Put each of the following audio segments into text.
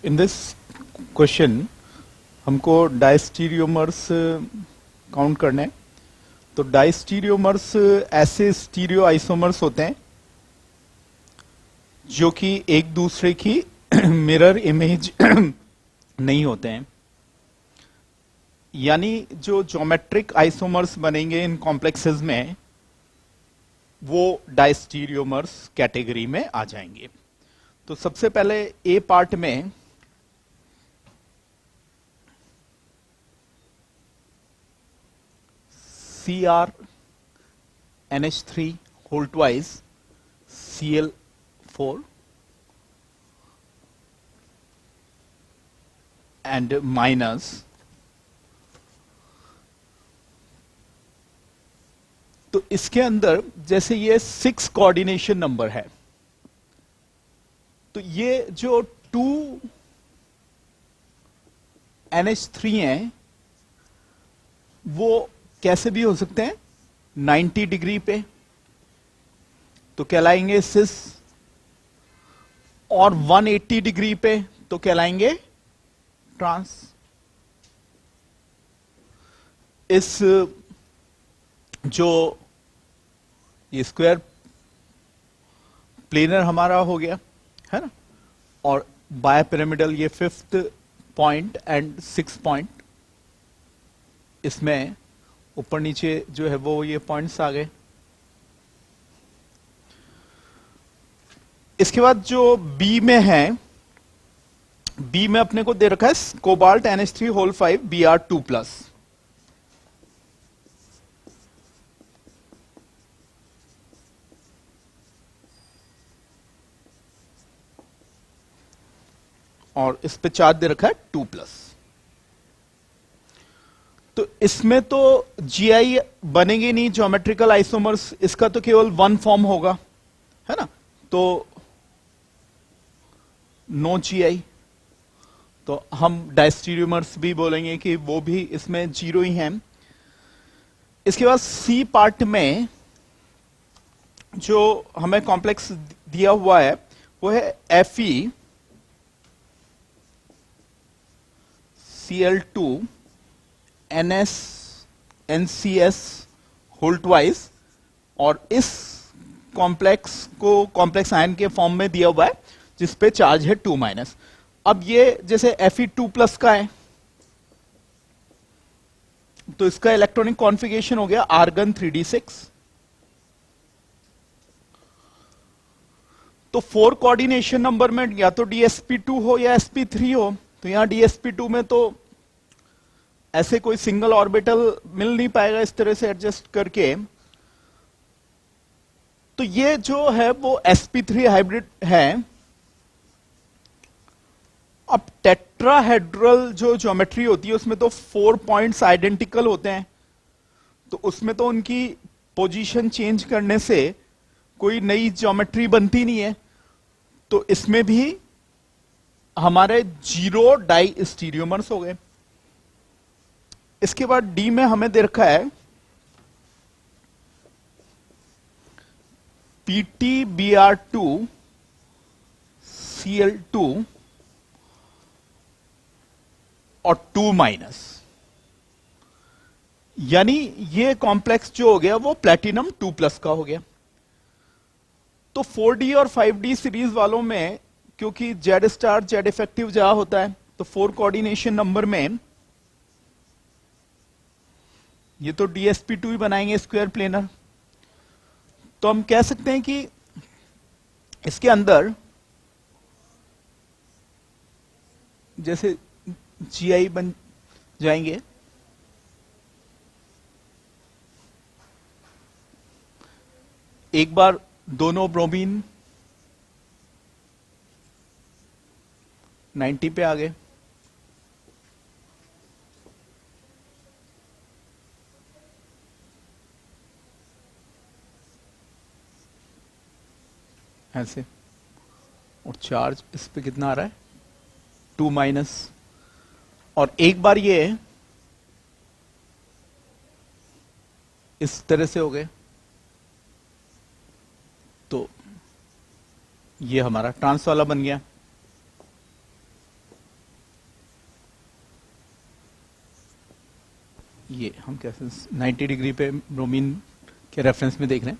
In this question हमको diastereomers count करने हैं। तो डायस्टीरियोमर्स ऐसे स्टीरियो आइसोमर्स होते हैं जो कि एक दूसरे की मिरर इमेज नहीं होते हैं। यानी जो ज्योमेट्रिक आइसोमर्स बनेंगे इन कॉम्प्लेक्सेस में वो डायस्टीरियोमर्स कैटेगरी में आ जाएंगे। तो सबसे पहले ए पार्ट में Cr NH3 whole twice Cl4 and minus तो इसके अंदर जैसे ये 6 कोऑर्डिनेशन नंबर है, तो ये जो 2 NH3 हैं वो कैसे भी हो सकते हैं 90 डिग्री पे, तो कहलाएंगे सिस, और 180 डिग्री पे तो कहलाएंगे ट्रांस। इस जो ये स्क्वायर प्लेनर हमारा हो गया है ना, और बाय पिरामिडल ये 5th point and 6th point, इसमें ऊपर नीचे जो है वो ये पॉइंट्स आ गए। इसके बाद जो बी में है, बी में अपने को दे रखा है कोबाल्ट NH3 होल 5 Br2+। और इस पे चार्ज दे रखा है 2+। तो इसमें तो जीआई बनेंगे नहीं, ज्योमेट्रिकल आइसोमर्स, इसका तो केवल वन फॉर्म होगा, है ना, तो नो जीआई। तो हम डायस्टीरियोमर्स भी बोलेंगे कि वो भी इसमें 0 ही हैं। इसके बाद सी पार्ट में जो हमें कॉम्प्लेक्स दिया हुआ है वो है Fe Cl2 NS NCS whole twice, और इस कॉम्प्लेक्स को कॉम्प्लेक्स आयन के फॉर्म में दिया हुआ है जिस पे चार्ज है 2-। अब ये जैसे Fe2+ का है तो इसका इलेक्ट्रॉनिक कॉन्फ़िगरेशन हो गया आर्गन 3d6। तो 4 कोऑर्डिनेशन नंबर में या तो dsp2 हो या sp3 हो, तो यहां dsp2 में तो ऐसे कोई सिंगल ऑर्बिटल मिल नहीं पाएगा इस तरह से एडजस्ट करके, तो ये जो है वो sp3 हाइब्रिड है। अब टेट्राहेड्रल जो ज्योमेट्री होती है उसमें तो 4 पॉइंट्स आइडेंटिकल होते हैं, तो उसमें तो उनकी पोजीशन चेंज करने से कोई नई ज्योमेट्री बनती नहीं है। तो इसमें भी हमारे 0 डाई स्टीरियोमर्स हो गए। इसके बाद डी में हमें दे रखा है PtBr2 Cl2 और 2-। यानी ये कॉम्प्लेक्स जो हो गया वो प्लेटिनम 2+ का हो गया। तो 4D और 5D सीरीज वालों में क्योंकि जेड स्टार जेड इफेक्टिव जहां होता है, तो 4 कोऑर्डिनेशन नंबर में ये तो dsp2 ही बनाएंगे स्क्वायर प्लेनर। तो हम कह सकते हैं कि इसके अंदर जैसे GI बन जाएंगे, एक बार दोनों ब्रोमीन 90 पे आ गए, ऐसे, और चार्ज इस पे कितना आ रहा है 2-। और एक बार ये इस तरह से हो गए, तो ये हमारा ट्रांस वाला बन गया। ये हम कैसे 90 डिग्री पे ब्रोमीन के रेफरेंस में देख रहे हैं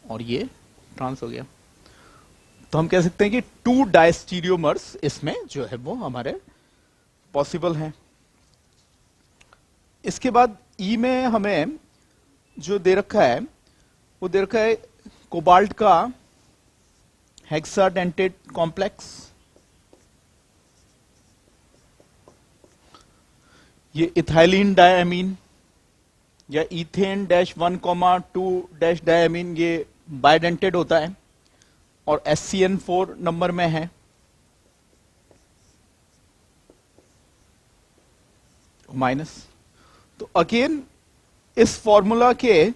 और ये ट्रांस हो गया। तो हम कह सकते हैं कि 2 डायस्टीरियोमर्स इसमें जो है वो हमारे पॉसिबल हैं। इसके बाद ई में हमें जो दे रखा है वो दे रखा है कोबाल्ट का हेक्साडेंटेट कॉम्प्लेक्स, ये इथाइलिन डायमीन या इथेन -1,2 डायमीन ये बाइडेंटेड होता है और SCN4 नंबर में है। माइनस, तो अगेन इस फॉर्मूला के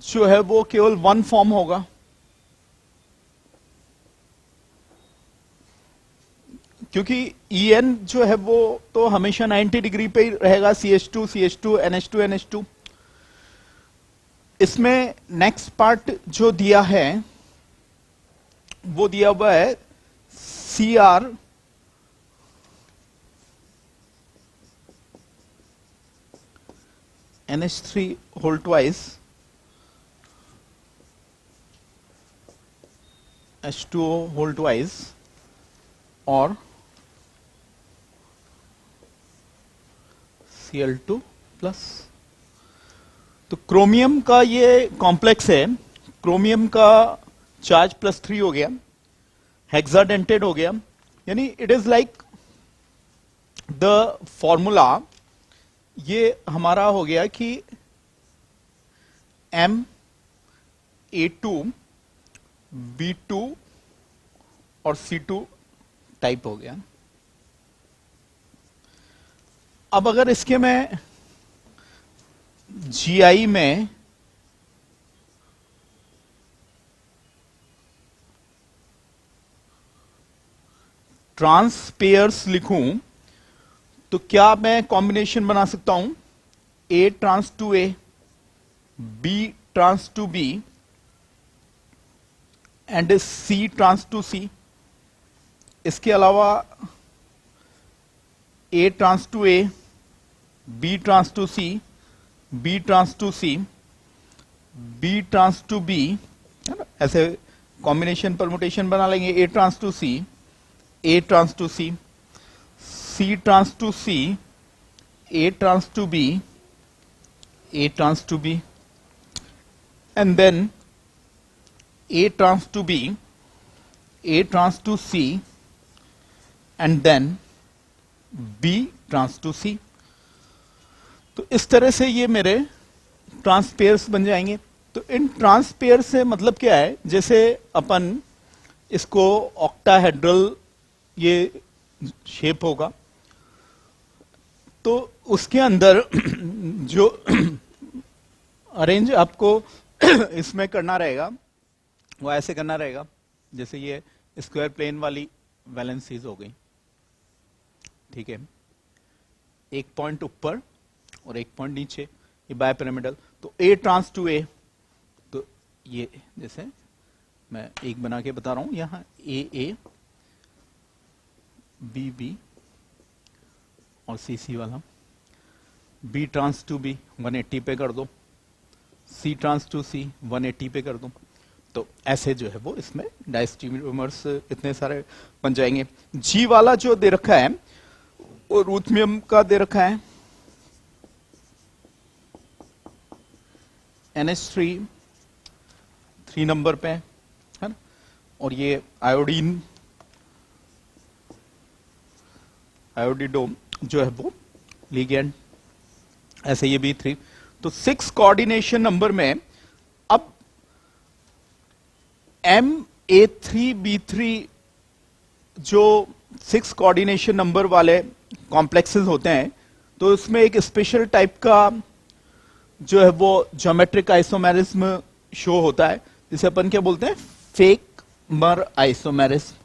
जो है वो केवल 1 फॉर्म होगा, क्योंकि EN जो है वो तो हमेशा 90 डिग्री पे ही रहेगा, CH2 CH2 NH2 NH2। इसमें नेक्स्ट पार्ट जो दिया है वो दिया हुआ है Cr NH3 whole twice H2O whole twice और Cl2 प्लस। तो क्रोमियम का ये कॉम्प्लेक्स है, क्रोमियम का चार्ज +3 हो गया, हेक्साडेंटेड हो गया, यानी it is like the formula ये हमारा हो गया कि Ma2 B2 और C2 टाइप हो गया। अब अगर इसके मैं GI में ट्रांस पेयर्स लिखूं तो क्या मैं कॉम्बिनेशन बना सकता हूं A trans to A, B trans to B and C trans to C। इसके अलावा A trans to A, B trans to C, B trans to C, B trans to B, है ना, ऐसे कॉम्बिनेशन परमुटेशन बना लेंगे। A trans to C, A trans to C, C trans to C, A trans to B, A trans to B, and then A trans to B, A trans to C, and then B trans to C। तो इस तरह से ये मेरे ट्रांसपेयर्स बन जाएंगे। तो इन ट्रांसपेयर से मतलब क्या है, जैसे अपन इसको ऑक्टाहेड्रल ये शेप होगा तो उसके अंदर जो अरेंज आपको इसमें करना रहेगा वो ऐसे करना रहेगा, जैसे ये स्क्वायर प्लेन वाली वैलेंसीज हो गई, ठीक है, एक पॉइंट ऊपर और एक पॉइंट नीचे, ये बायपिरामिडल। तो A ट्रांस टू A, तो ये जैसे मैं एक बना के बता रहा हूं, यहां AA, BB और CC वाला। B ट्रांस टू B 180 पे कर दो, C ट्रांस टू C 180 पे कर दो। तो ऐसे जो है वो इसमें डायस्टीरियोमर्स इतने सारे बन जाएंगे। G वाला जो दे रखा है वो रूथमियम का दे रखा है, NH3 3 नंबर पे है ना, और ये आयोडीन आयोडिडोम जो है वो लिगेंड, ऐसे ये B3। तो 6 कोऑर्डिनेशन नंबर में अब MA3B3 जो 6 कोऑर्डिनेशन नंबर वाले कॉम्प्लेक्सेस होते हैं, तो उसमें एक स्पेशल टाइप का जो है वो ज्योमेट्रिक आइसोमेरिज्म शो होता है, जिसे अपन क्या बोलते हैं, फेक मर आइसोमेरिज्म।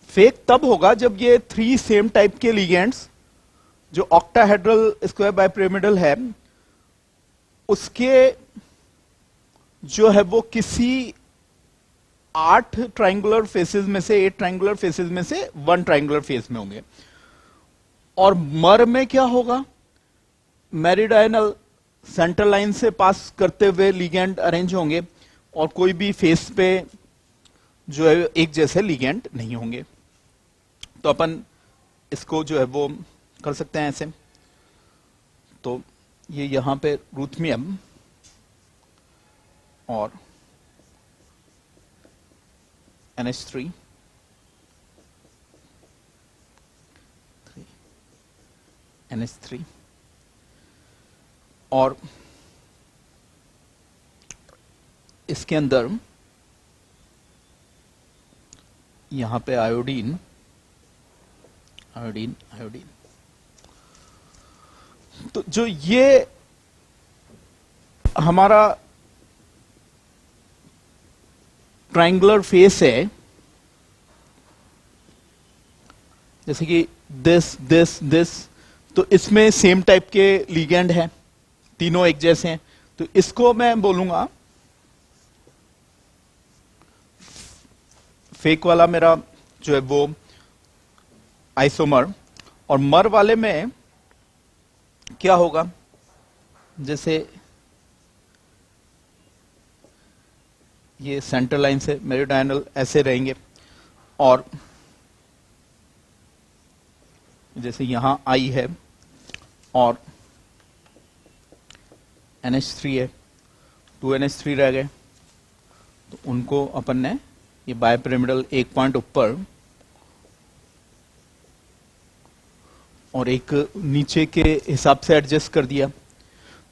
फेक तब होगा जब ये 3 सेम टाइप के लिगेंड्स जो ऑक्टाहेड्रल स्क्वायर बाइपिरामिडल है उसके जो है वो किसी 8 ट्रायंगुलर फेसेस में से 8 ट्रायंगुलर फेसेस में से 1 ट्रायंगुलर फेस में होंगे। और मर में क्या होगा, मेरिडायनल सेंट्रल लाइन से पास करते हुए लिगेंड अरेंज होंगे और कोई भी फेस पे जो है एक जैसे लिगेंड नहीं होंगे। तो अपन इसको जो है वो कर सकते हैं ऐसे। तो ये यहां पे रूथमियम और NH3 NH3 और इसके अंदर यहां पे आयोडीन आयोडीन आयोडीन। तो जो ये हमारा ट्रायंगुलर फेस है, जैसे कि दिस, तो इसमें सेम टाइप के लिगेंड हैं, तीनों एक जैसे हैं। तो इसको मैं बोलूंगा फेक वाला मेरा जो है वो आइसोमर। और मर वाले में क्या होगा, जैसे ये सेंट्रल लाइन से मेरिडायनल ऐसे रहेंगे और जैसे यहां आई है और NH3 है, 2 NH3 रह गए। तो उनको अपन ने ये बायपिरामिडल एक पॉइंट ऊपर और एक नीचे के हिसाब से एडजस्ट कर दिया।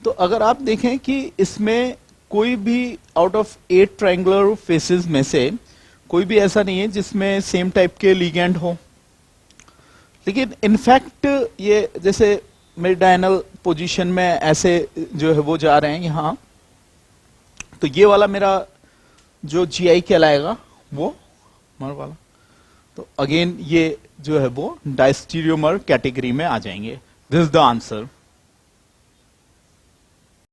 तो अगर आप देखें कि इसमें कोई भी आउट ऑफ 8 ट्रायंगुलर फेसेस में से कोई भी ऐसा नहीं है जिसमें सेम टाइप के लिगेंड हो। लेकिन इनफैक्ट ये जैसे मेरिडायनल पोजीशन में ऐसे जो है वो जा रहे हैं यहां, तो ये वाला मेरा जो GI कहलाएगा वो मर वाला। तो अगेन ये जो है वो डायस्टीरियोमर कैटेगरी में आ जाएंगे। This is the answer.